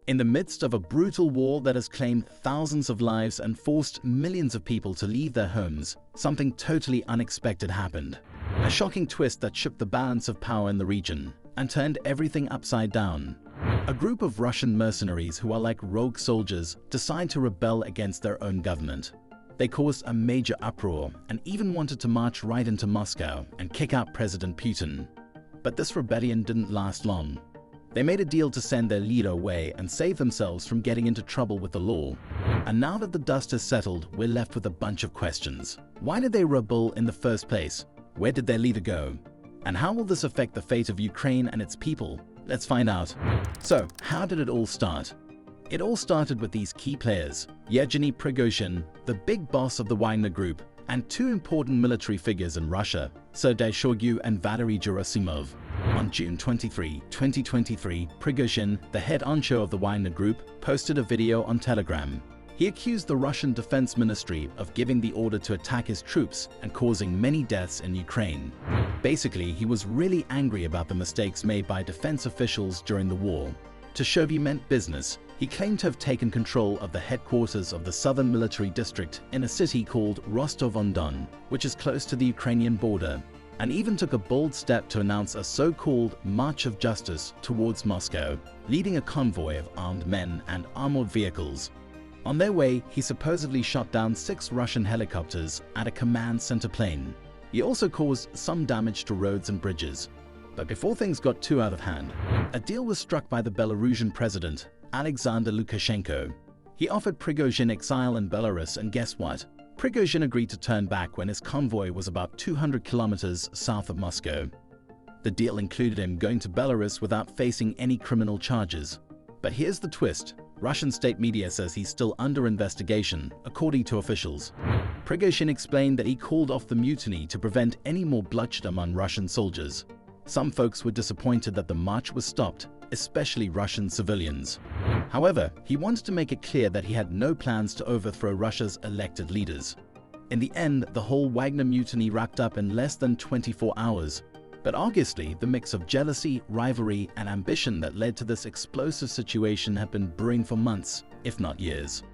In the midst of a brutal war that has claimed thousands of lives and forced millions of people to leave their homes, something totally unexpected happened. A shocking twist that shook the balance of power in the region and turned everything upside down. A group of Russian mercenaries who are like rogue soldiers decide to rebel against their own government. They caused a major uproar and even wanted to march right into Moscow and kick out President Putin. But this rebellion didn't last long. They made a deal to send their leader away and save themselves from getting into trouble with the law. And now that the dust has settled, we're left with a bunch of questions. Why did they rebel in the first place? Where did their leader go? And how will this affect the fate of Ukraine and its people? Let's find out. So, how did it all start? It all started with these key players, Yevgeny Prigozhin, the big boss of the Wagner group, and two important military figures in Russia, Sergei Shoigu and Valery Gerasimov. On June 23, 2023, Prigozhin, the head honcho of the Wagner group, posted a video on Telegram. He accused the Russian Defense Ministry of giving the order to attack his troops and causing many deaths in Ukraine. Basically, he was really angry about the mistakes made by defense officials during the war. To show he meant business, he claimed to have taken control of the headquarters of the Southern Military District in a city called Rostov-on-Don, which is close to the Ukrainian border, and even took a bold step to announce a so-called March of Justice towards Moscow, leading a convoy of armed men and armored vehicles. On their way, he supposedly shot down 6 Russian helicopters and a command center plane. He also caused some damage to roads and bridges. But before things got too out of hand, a deal was struck by the Belarusian president, Alexander Lukashenko. He offered Prigozhin exile in Belarus, and guess what? Prigozhin agreed to turn back when his convoy was about 200 kilometers south of Moscow. The deal included him going to Belarus without facing any criminal charges. But here's the twist. Russian state media says he's still under investigation, according to officials. Prigozhin explained that he called off the mutiny to prevent any more bloodshed among Russian soldiers. Some folks were disappointed that the march was stopped, especially Russian civilians. However, he wanted to make it clear that he had no plans to overthrow Russia's elected leaders. In the end, the whole Wagner mutiny wrapped up in less than 24 hours. But obviously, the mix of jealousy, rivalry, and ambition that led to this explosive situation had been brewing for months, if not years.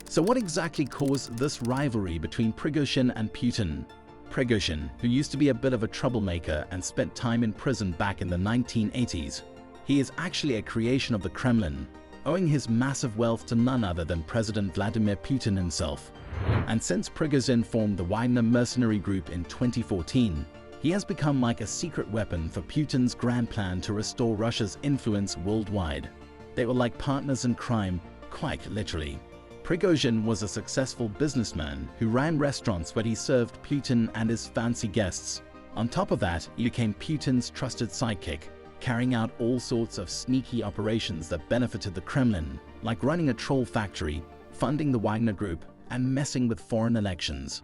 So what exactly caused this rivalry between Prigozhin and Putin? Prigozhin, who used to be a bit of a troublemaker and spent time in prison back in the 1980s, he is actually a creation of the Kremlin, owing his massive wealth to none other than President Vladimir Putin himself. And since Prigozhin formed the Wagner mercenary group in 2014, he has become like a secret weapon for Putin's grand plan to restore Russia's influence worldwide. They were like partners in crime, quite literally. Prigozhin was a successful businessman who ran restaurants where he served Putin and his fancy guests. On top of that, he became Putin's trusted sidekick, carrying out all sorts of sneaky operations that benefited the Kremlin, like running a troll factory, funding the Wagner group, and messing with foreign elections.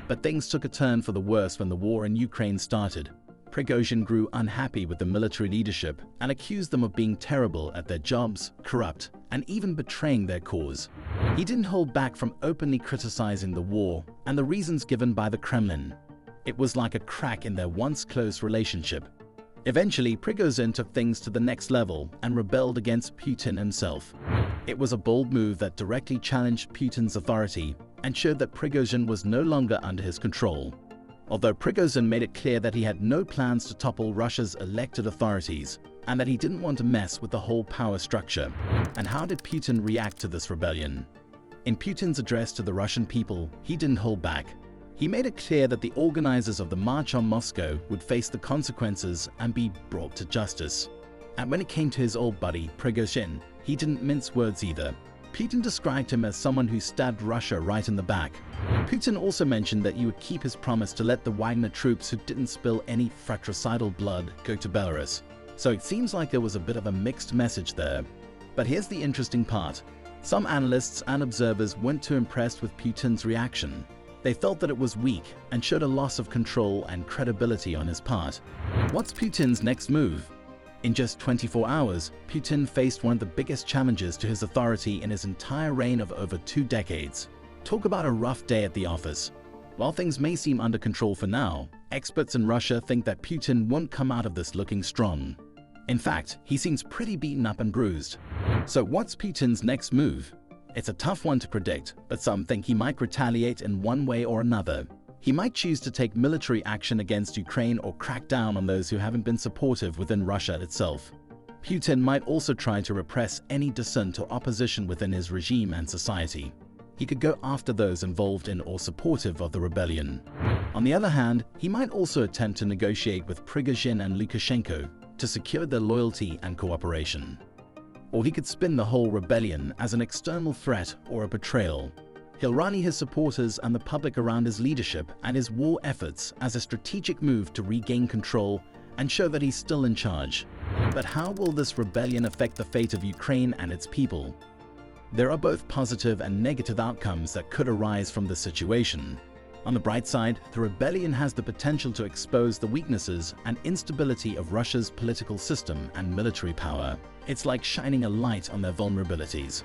But things took a turn for the worse when the war in Ukraine started. Prigozhin grew unhappy with the military leadership and accused them of being terrible at their jobs, corrupt, and even betraying their cause. He didn't hold back from openly criticizing the war and the reasons given by the Kremlin. It was like a crack in their once close relationship. Eventually, Prigozhin took things to the next level and rebelled against Putin himself. It was a bold move that directly challenged Putin's authority and showed that Prigozhin was no longer under his control. Although Prigozhin made it clear that he had no plans to topple Russia's elected authorities and that he didn't want to mess with the whole power structure. And how did Putin react to this rebellion? In Putin's address to the Russian people, he didn't hold back. He made it clear that the organizers of the March on Moscow would face the consequences and be brought to justice. And when it came to his old buddy, Prigozhin, he didn't mince words either. Putin described him as someone who stabbed Russia right in the back. Putin also mentioned that he would keep his promise to let the Wagner troops who didn't spill any fratricidal blood go to Belarus. So it seems like there was a bit of a mixed message there. But here's the interesting part. Some analysts and observers weren't too impressed with Putin's reaction. They felt that it was weak and showed a loss of control and credibility on his part. What's Putin's next move? In just 24 hours, Putin faced one of the biggest challenges to his authority in his entire reign of over 2 decades. Talk about a rough day at the office. While things may seem under control for now, experts in Russia think that Putin won't come out of this looking strong. In fact, he seems pretty beaten up and bruised. So what's Putin's next move? It's a tough one to predict, but some think he might retaliate in one way or another. He might choose to take military action against Ukraine or crack down on those who haven't been supportive within Russia itself. Putin might also try to repress any dissent or opposition within his regime and society. He could go after those involved in or supportive of the rebellion. On the other hand, he might also attempt to negotiate with Prigozhin and Lukashenko to secure their loyalty and cooperation. Or he could spin the whole rebellion as an external threat or a betrayal. He'll rally his supporters and the public around his leadership and his war efforts as a strategic move to regain control and show that he's still in charge. But how will this rebellion affect the fate of Ukraine and its people? There are both positive and negative outcomes that could arise from this situation. On the bright side, the rebellion has the potential to expose the weaknesses and instability of Russia's political system and military power. It's like shining a light on their vulnerabilities.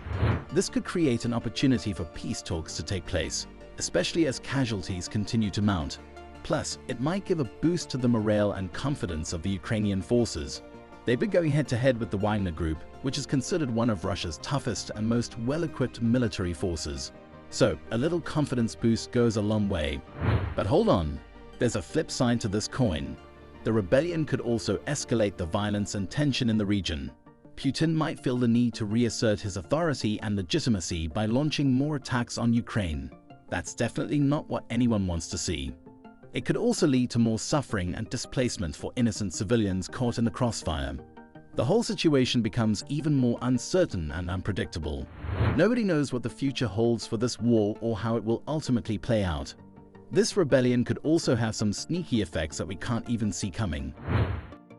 This could create an opportunity for peace talks to take place, especially as casualties continue to mount. Plus, it might give a boost to the morale and confidence of the Ukrainian forces. They've been going head-to-head with the Wagner group, which is considered one of Russia's toughest and most well-equipped military forces. So, a little confidence boost goes a long way. But hold on, there's a flip side to this coin. The rebellion could also escalate the violence and tension in the region. Putin might feel the need to reassert his authority and legitimacy by launching more attacks on Ukraine. That's definitely not what anyone wants to see. It could also lead to more suffering and displacement for innocent civilians caught in the crossfire. The whole situation becomes even more uncertain and unpredictable. Nobody knows what the future holds for this war or how it will ultimately play out. This rebellion could also have some sneaky effects that we can't even see coming.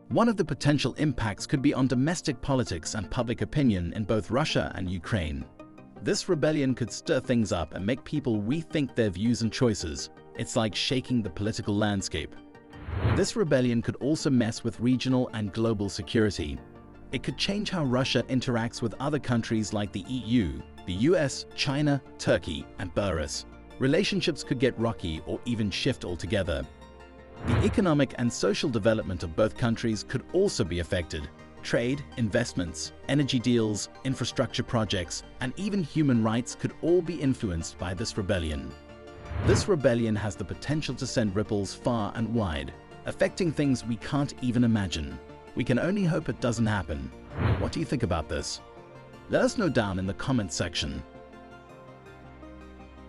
One of the potential impacts could be on domestic politics and public opinion in both Russia and Ukraine. This rebellion could stir things up and make people rethink their views and choices. It's like shaking the political landscape. This rebellion could also mess with regional and global security. It could change how Russia interacts with other countries like the EU, the US, China, Turkey, and Belarus. Relationships could get rocky or even shift altogether. The economic and social development of both countries could also be affected. Trade, investments, energy deals, infrastructure projects, and even human rights could all be influenced by this rebellion. This rebellion has the potential to send ripples far and wide, affecting things we can't even imagine. We can only hope it doesn't happen. What do you think about this? Let us know down in the comments section.